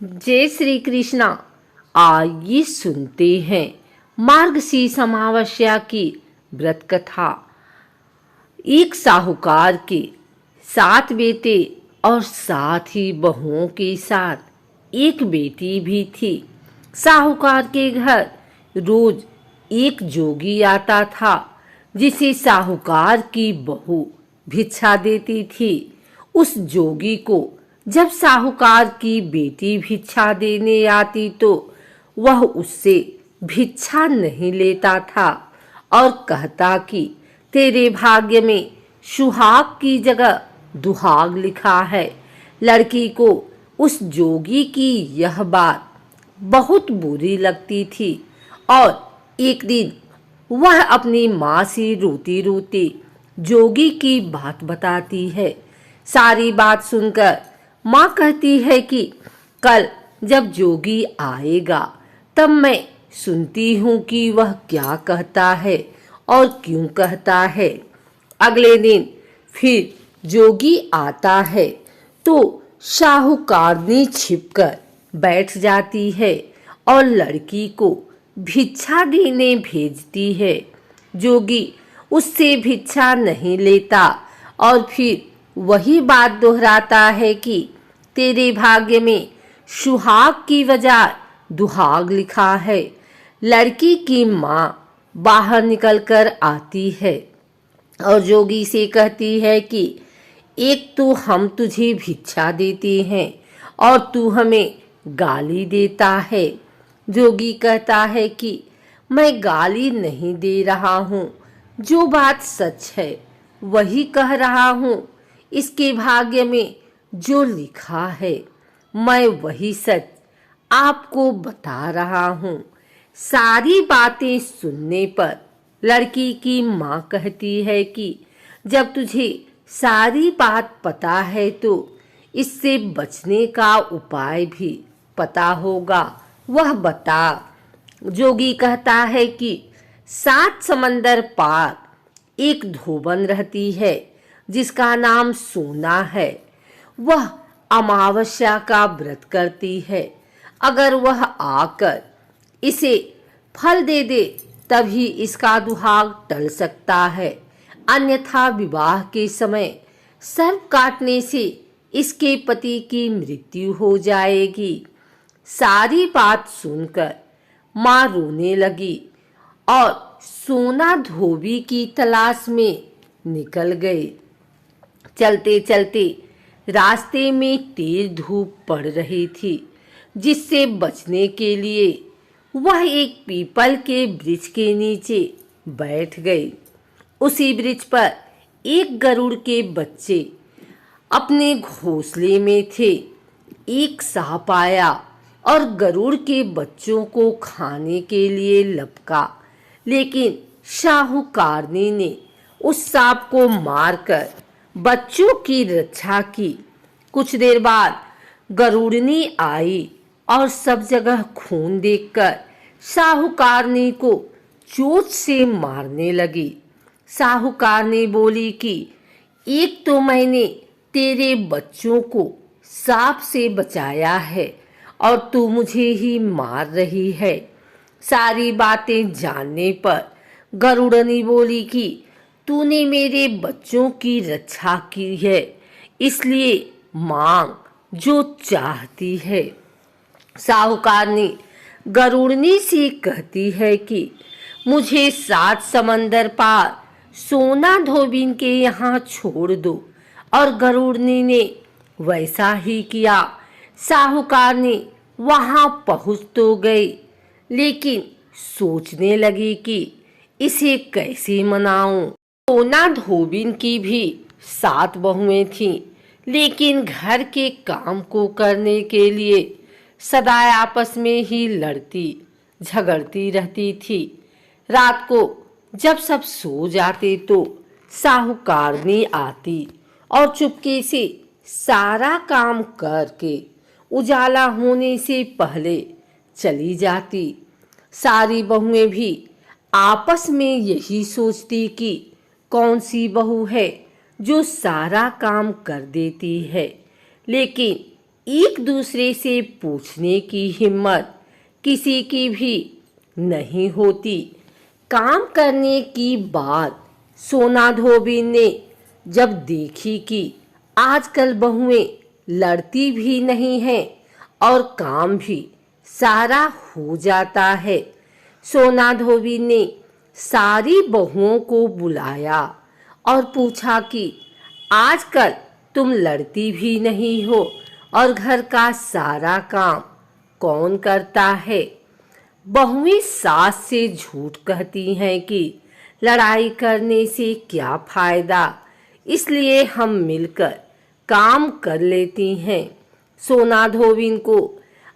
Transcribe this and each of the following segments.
जय श्री कृष्णा। आइए सुनते हैं मार्गशीर्ष अमावस्या की व्रत कथा। एक साहूकार के 7 बेटे और 7 ही बहुओं के साथ एक बेटी भी थी। साहूकार के घर रोज एक जोगी आता था, जिसे साहूकार की बहू भिक्षा देती थी। उस जोगी को जब साहूकार की बेटी भिक्षा देने आती तो वह उससे भिक्षा नहीं लेता था और कहता कि तेरे भाग्य में सुहाग की जगह दुहाग लिखा है। लड़की को उस जोगी की यह बात बहुत बुरी लगती थी और एक दिन वह अपनी माँ से रोती रोती जोगी की बात बताती है। सारी बात सुनकर माँ कहती है कि कल जब जोगी आएगा तब मैं सुनती हूँ कि वह क्या कहता है और क्यों कहता है। अगले दिन फिर जोगी आता है तो साहूकारनी छिपकर बैठ जाती है और लड़की को भिक्षा देने भेजती है। जोगी उससे भिक्षा नहीं लेता और फिर वही बात दोहराता है कि तेरे भाग्य में सुहाग की वजह दुहाग लिखा है। लड़की की माँ बाहर निकलकर आती है और जोगी से कहती है कि एक तो हम तुझे भिक्षा देते हैं और तू हमें गाली देता है। जोगी कहता है कि मैं गाली नहीं दे रहा हूँ, जो बात सच है वही कह रहा हूँ। इसके भाग्य में जो लिखा है मैं वही सच आपको बता रहा हूँ। सारी बातें सुनने पर लड़की की माँ कहती है कि जब तुझे सारी बात पता है तो इससे बचने का उपाय भी पता होगा, वह बता। जोगी कहता है कि 7 समंदर पार एक धोबन रहती है जिसका नाम सोना है। वह अमावस्या का व्रत करती है। अगर वह आकर इसे फल दे दे तभी इसका दुहाग टल सकता है, अन्यथा विवाह के समय सर्प काटने से इसके पति की मृत्यु हो जाएगी। सारी बात सुनकर माँ रोने लगी और सोना धोबी की तलाश में निकल गए। चलते चलते रास्ते में तेज धूप पड़ रही थी, जिससे बचने के लिए वह एक पीपल के वृक्ष के नीचे बैठ गई। उसी वृक्ष पर एक गरुड़ के बच्चे अपने घोंसले में थे। एक सांप आया और गरुड़ के बच्चों को खाने के लिए लपका, लेकिन साहूकारनी ने उस सांप को मारकर बच्चों की रक्षा की। कुछ देर बाद गरुड़नी आई और सब जगह खून देखकर साहूकारनी को चोट से मारने लगी। साहूकारनी बोली कि एक तो मैंने तेरे बच्चों को सांप से बचाया है और तू मुझे ही मार रही है। सारी बातें जानने पर गरुड़नी बोली कि तूने मेरे बच्चों की रक्षा की है, इसलिए मांग जो चाहती है। साहूकारनी गरुड़नी से कहती है कि मुझे 7 समंदर पार सोना धोबिन के यहाँ छोड़ दो, और गरुड़नी ने वैसा ही किया। साहूकारनी वहाँ पहुँच तो गई, लेकिन सोचने लगी कि इसे कैसे मनाऊं। सोना धोबिन की भी 7 बहुएं थीं, लेकिन घर के काम को करने के लिए सदा आपस में ही लड़ती झगड़ती रहती थी। रात को जब सब सो जाते तो साहूकारनी आती और चुपके से सारा काम करके उजाला होने से पहले चली जाती। सारी बहुएं भी आपस में यही सोचती कि कौन सी बहू है जो सारा काम कर देती है, लेकिन एक दूसरे से पूछने की हिम्मत किसी की भी नहीं होती। काम करने की बात सोना धोबिन ने जब देखी कि आजकल बहुएं लड़ती भी नहीं हैं और काम भी सारा हो जाता है, सोना धोबिन ने सारी बहुओं को बुलाया और पूछा कि आजकल तुम लड़ती भी नहीं हो और घर का सारा काम कौन करता है। बहुएं सास से झूठ कहती हैं कि लड़ाई करने से क्या फायदा, इसलिए हम मिलकर काम कर लेती हैं। सोना धोबिन को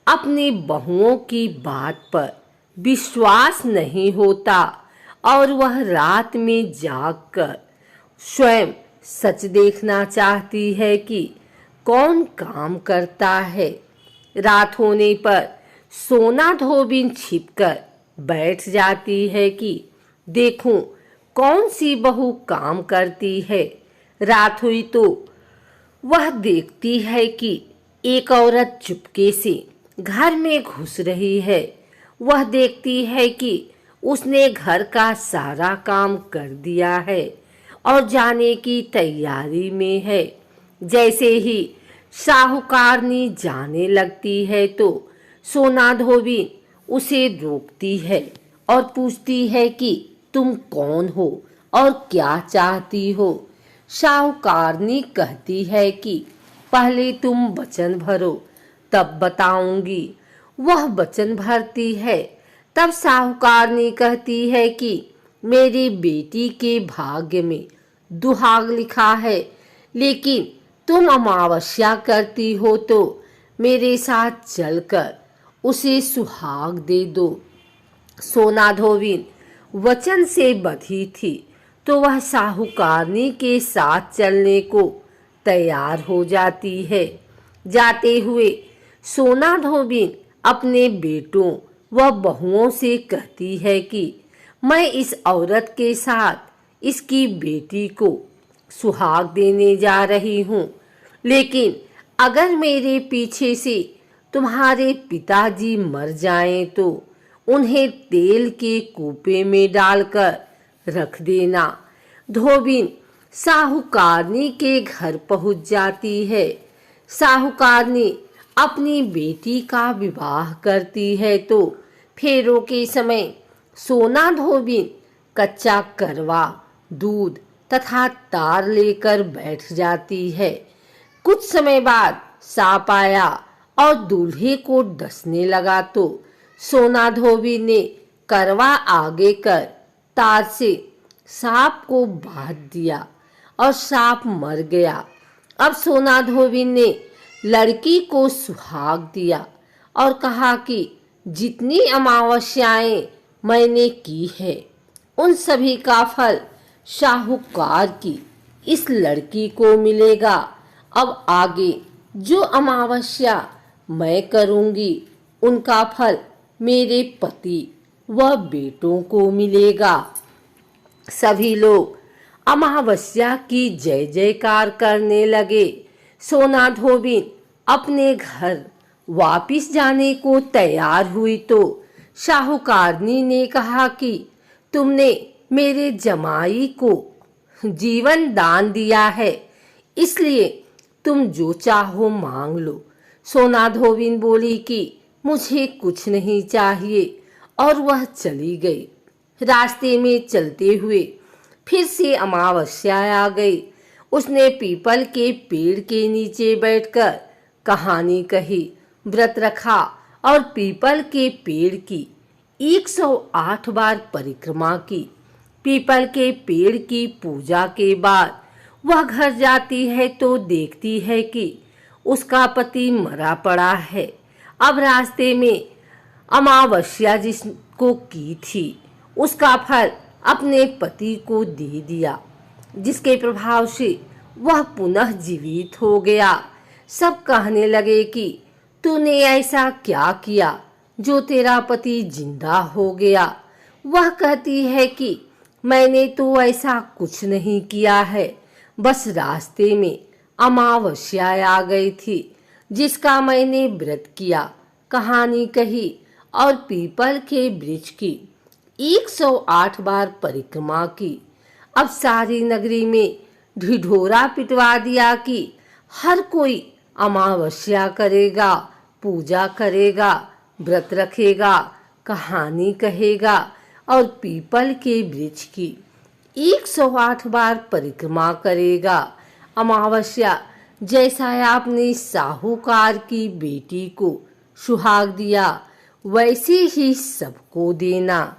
अपनी बहुओं की बात पर विश्वास नहीं होता और वह रात में जागकर स्वयं सच देखना चाहती है कि कौन काम करता है। रात होने पर सोना धोबिन छिपकर बैठ जाती है कि देखूं कौन सी बहू काम करती है। रात हुई तो वह देखती है कि एक औरत चुपके से घर में घुस रही है। वह देखती है कि उसने घर का सारा काम कर दिया है और जाने की तैयारी में है। जैसे ही साहूकारनी जाने लगती है तो सोना धोबिन उसे रोकती है और पूछती है कि तुम कौन हो और क्या चाहती हो। साहूकारनी कहती है कि पहले तुम वचन भरो तब बताऊंगी। वह वचन भरती है। तब साहूकारनी कहती है कि मेरी बेटी के भाग्य में दुहाग लिखा है, लेकिन तुम अमावस्या करती हो तो मेरे साथ चलकर उसे सुहाग दे दो। सोना धोबिन वचन से बंधी थी तो वह साहूकारनी के साथ चलने को तैयार हो जाती है। जाते हुए सोना धोबिन अपने बेटों व बहुओं से कहती है कि मैं इस औरत के साथ इसकी बेटी को सुहाग देने जा रही हूँ, लेकिन अगर मेरे पीछे से तुम्हारे पिताजी मर जाएं तो उन्हें तेल के कूपे में डालकर रख देना। धोबिन साहूकारनी के घर पहुंच जाती है। साहूकारनी अपनी बेटी का विवाह करती है तो फेरों के समय सोना धोबिन कच्चा करवा, दूध तथा तार लेकर बैठ जाती है। कुछ समय बाद सांप आया और दूल्हे को डसने लगा तो सोना धोबिन ने करवा आगे कर तार से सांप को बांध दिया और सांप मर गया। अब सोना धोबिन ने लड़की को सुहाग दिया और कहा कि जितनी अमावस्याएं मैंने की है उन सभी का फल साहूकार की इस लड़की को मिलेगा। अब आगे जो अमावस्या मैं करूंगी उनका फल मेरे पति व बेटों को मिलेगा। सभी लोग अमावस्या की जय जयकार करने लगे। सोना धोबिन अपने घर वापिस जाने को तैयार हुई तो साहूकारनी ने कहा कि तुमने मेरे जमाई को जीवन दान दिया है, इसलिए तुम जो चाहो मांग लो। सोना धोबिन बोली कि मुझे कुछ नहीं चाहिए और वह चली गई। रास्ते में चलते हुए फिर से अमावस्या आ गई। उसने पीपल के पेड़ के नीचे बैठकर कहानी कही, व्रत रखा और पीपल के पेड़ की 108 बार परिक्रमा की। पीपल के पेड़ की पूजा के बाद वह घर जाती है तो देखती है कि उसका पति मरा पड़ा है। अब रास्ते में अमावस्या जिसको की थी उसका फल अपने पति को दे दिया, जिसके प्रभाव से वह पुनः जीवित हो गया। सब कहने लगे कि तूने ऐसा क्या किया जो तेरा पति जिंदा हो गया। वह कहती है कि मैंने तो ऐसा कुछ नहीं किया है, बस रास्ते में अमावस्या आ गई थी जिसका मैंने व्रत किया, कहानी कही और पीपल के वृक्ष की 108 बार परिक्रमा की। अब सारी नगरी में ढिढोरा पिटवा दिया कि हर कोई अमावस्या करेगा, पूजा करेगा, व्रत रखेगा, कहानी कहेगा और पीपल के वृक्ष की 108 बार परिक्रमा करेगा। अमावस्या जैसा आपने साहूकार की बेटी को सुहाग दिया, वैसे ही सबको देना।